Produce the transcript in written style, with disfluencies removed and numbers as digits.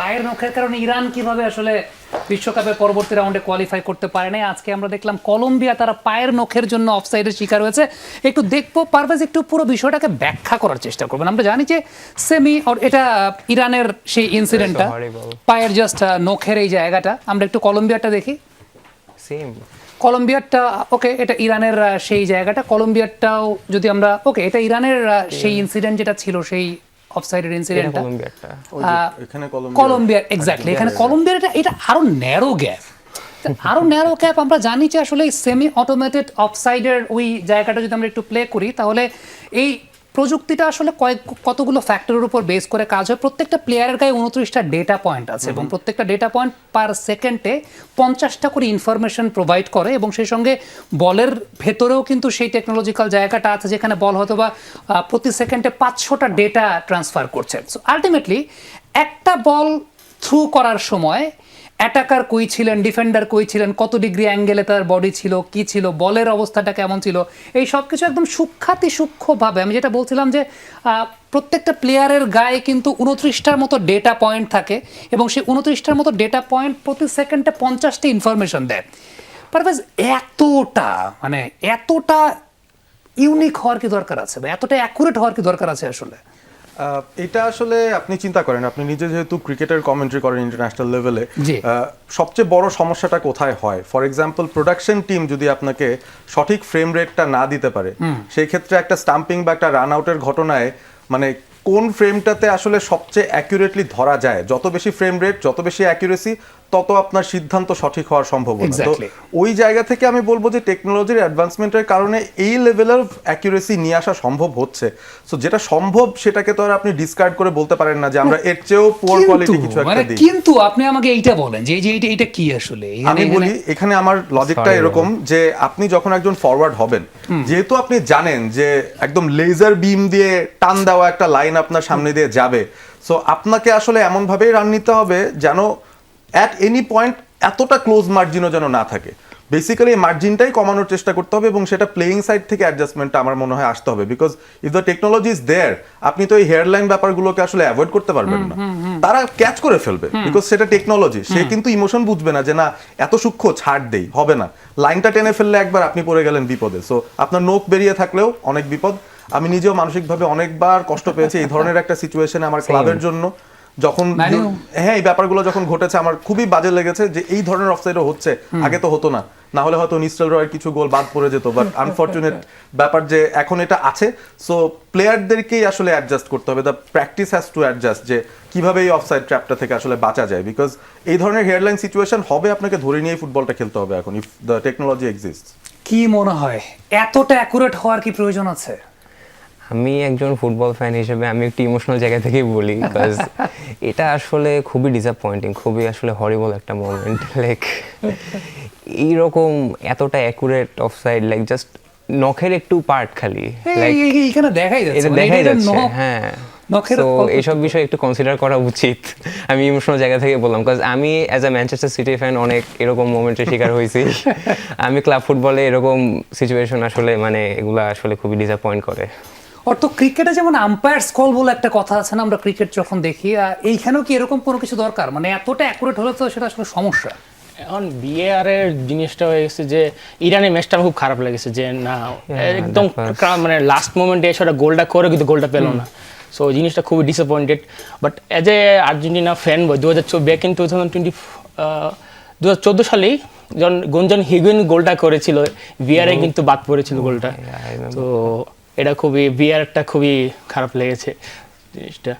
পায়ের নখের কারণে ইরান কিভাবে আসলে বিশ্বকাপের পরবর্তী রাউন্ডে কোয়ালিফাই করতে পারে নাই। আজকে আমরা দেখলাম কলম্বিয়া তারা পায়ের নখের জন্য অফসাইডের শিকার হয়েছে। একটু দেখবো পারভেজ, একটু পুরো বিষয়টাকে ব্যাখ্যা করার চেষ্টা করবেন। আমরা জানি যে এটা ইরানের সেই ইনসিডেন্টটা, পায়ের জাস্ট নখের এই জায়গাটা। আমরা একটু কলম্বিয়াটা দেখি। সেম কলম্বিয়ারটা ওকে, এটা ইরানের সেই জায়গাটা। কলম্বিয়ারটাও যদি আমরা ওকে, এটা ইরানের সেই ইনসিডেন্ট যেটা ছিল, সেই অফসাইডের ইনসিডেন্টটা কলম্বিয়ার এক্স্যাক্টলি। এখানে কলম্বিয়ার এটা আরো ন্যারো গ্যাপ, আরো ন্যারো গ্যাপ। আমরা জানি যে আসলে সেমি অটোমেটেড অফসাইডের ওই জায়গাটা যদি আমরা একটু প্লে করি, তাহলে এই প্রযুক্তিটা আসলে কতগুলো ফ্যাক্টরের উপর বেস করে কাজ হয়। প্রত্যেকটা প্লেয়ারের গায়ে 29টা ডেটা পয়েন্ট আছে এবং প্রত্যেকটা ডেটা পয়েন্ট পার সেকেন্ডে 50টা করে ইনফরমেশন প্রোভাইড করে এবং সেই সঙ্গে বলের ভেতরেও কিন্তু সেই টেকনোলজিক্যাল জায়গাটা আছে যেখানে বল হয়তো বা প্রতি সেকেন্ডে 500টা ডেটা ট্রান্সফার করছে। সো আলটিমেটলি একটা বল থ্রু করার সময় অ্যাটাকার কই ছিলেন, ডিফেন্ডার কই ছিলেন, কত ডিগ্রি অ্যাঙ্গেলে তার বডি ছিল, কি ছিল, বলের অবস্থাটা কেমন ছিল, এই সব কিছু একদম সূক্ষ্মভাবে, আমি যেটা বলছিলাম যে প্রত্যেকটা প্লেয়ারের গায়ে কিন্তু 29টার মতো ডেটা পয়েন্ট থাকে এবং সেই 29টার মতো ডেটা পয়েন্ট প্রতি সেকেন্ডে 50টি ইনফরমেশন দেয়। পারভেজ, এতটা ইউনিক হওয়ার কি দরকার আছে বা এতটা অ্যাকুরেট হওয়ার কি দরকার আছে আসলে? এটা আসলে আপনি চিন্তা করেন, আপনি নিজে যেহেতু ক্রিকেটের কমেন্ট্রি করেন ইন্টারন্যাশনাল লেভেলে, সবচেয়ে বড় সমস্যাটা কোথায় হয়? ফর এক্সাম্পল, প্রোডাকশন টিম যদি আপনাকে সঠিক ফ্রেম রেটটা না দিতে পারে, সেই ক্ষেত্রে একটা স্টাম্পিং বা একটা রান আউটের ঘটনায় মানে কোন ফ্রেমটাতে আসলে সবচেয়ে অ্যাকুরেটলি ধরা যায়, যত বেশি ফ্রেম রেট, যত বেশি অ্যাকুরেসি, তত আপনার সিদ্ধান্ত সঠিক হওয়ার সম্ভাবনা। তো ওই জায়গা থেকে আমি বলবো যে টেকনোলজির অ্যাডভান্সমেন্টের কারণে এই লেভেলের অ্যাকুরেসি নিয়ে আসা সম্ভব হচ্ছে। সো যেটা সম্ভব সেটাকে তো আর আপনি ডিসকার্ড করে বলতে পারেন না যে আমরা এর চেয়েও পুয়ার কোয়ালিটি কিছু একটা দিই। কিন্তু আপনি আমাকে এইটা বলেন যে এটা কি আসলে? আমি বলি, এখানে আমার লজিকটা এরকম যে আপনি যখন একজন ফরওয়ার্ড হবেন, যেহেতু আপনি জানেন যে একদম লেজার বিম দিয়ে টান দেওয়া একটা লাইন আপনার সামনে দিয়ে যাবে, সো আপনাকে আসলে এমন ভাবেই রান নিতে হবে যেন অ্যাট এনি পয়েন্ট এতটা ক্লোজ মার্জিনও যেন না থাকে। বেসিক্যালি এই মার্জিনটাই কমানোর চেষ্টা করতে হবে এবং সেটা প্লেয়িং সাইড থেকে অ্যাডজাস্টমেন্টটা আমার মনে হয় আসতে হবে। Because if the technology is there, আপনি তো এই হেয়ারলাইন ব্যাপারগুলোকে আসলে অ্যাভয়েড করতে পারবেন না। তারা ক্যাচ করে ফেলবে বিকজ সেটা টেকনোলজি। সে কিন্তু ইমোশন বুঝবে না যে না এত সূক্ষ্ম, ছাড় দেই, হবে না। লাইনটা টেনে ফেললে একবার আপনি পড়ে গেলেন বিপদে। সো আপনার নোখ বেরিয়ে থাকলেও অনেক বিপদ। আমি নিজেও মানসিকভাবে অনেকবার কষ্ট পেয়েছি এই ধরনের একটা সিচুয়েশনে আমার ক্লাবের জন্য। যখন এই ব্যাপারগুলো যখন ঘটেছে আমার খুবই বাজে লেগেছে যে এই ধরনের অফসাইডও হচ্ছে, আগে তো হতো না। না হলে হয়তো নিস্টেল রয়ের কিছু গোল বাদ পড়ে যেত, বাট আনফরচুনেট ব্যাপার যে এখন এটা আছে। সো প্লেয়ারদেরকেই আসলে অ্যাডজাস্ট করতে হবে, the practice has to adjust যে কিভাবে এই অফসাইড ট্র্যাপটা থেকে আসলে বাঁচা যায়। বিকজ এই ধরনের হেয়ারলাইন সিচুয়েশন হবে, আপনাকে ধরে নিয়ে ফুটবলটা খেলতে হবে এখন, ইফ দ্য টেকনোলজি এক্সিস্ট। কি মনে হয় এতটা অ্যাকুরেট হওয়ার কি প্রয়োজন আছে? আমি একজন ফুটবল ফ্যান হিসেবে আমি একটু ইমোশনাল জায়গা থেকেই বলি, বিকজ এটা আসলে খুবই ডিসঅ্যাপয়েন্টিং, খুবই আসলে হরিবল একটা মোমেন্ট। লাইক এইরকম এতটা অ্যাকুরেট অফসাইড, লাইক জাস্ট নখের একটু পার্ট খালি, এখানে দেখাই যাচ্ছে, এটা দেখাই যাচ্ছে। হ্যাঁ, তো এইসব বিষয় একটু কনসিডার করা উচিত। আমি ইমোশনাল জায়গা থেকে বললাম, বিকজ আমি as a Manchester city fan অনেক এরকম মোমেন্টের শিকার হয়েছি। আমি ক্লাব ফুটবলে এরকম সিচুয়েশন আসলে মানে এগুলা আসলে খুবই ডিসঅ্যাপয়েন্ট করে। অর্থ ক্রিকেটে যেমন আম্পায়ার্স কল বলে একটা কথা আছে না, আমরা ক্রিকেট যখন দেখি, এইখানেও কি এরকম কোনো কিছু দরকার? মানে এতটা অ্যাকুরেট হলে তো সেটা আসলে সমস্যা। এখন বিএআর এর জিনিসটা হয়ে গেছে যে ইরানের ম্যাচটা খুব খারাপ লেগেছে যে না একদম মানে লাস্ট মোমেন্টে এসে গোলটা করে কিন্তু গোলটা পেল না। সো জিনিসটা খুবই disappointed. But as a Argentina fan boy 2014 সালেই যখন গঞ্জন হিগুয়েইন গোলটা করেছিল, ভিআরে কিন্তু বাদ পড়েছিল গোলটা। তো এটা খুবই ভিআরটা খুবই খারাপ লেগেছে জিনিসটা।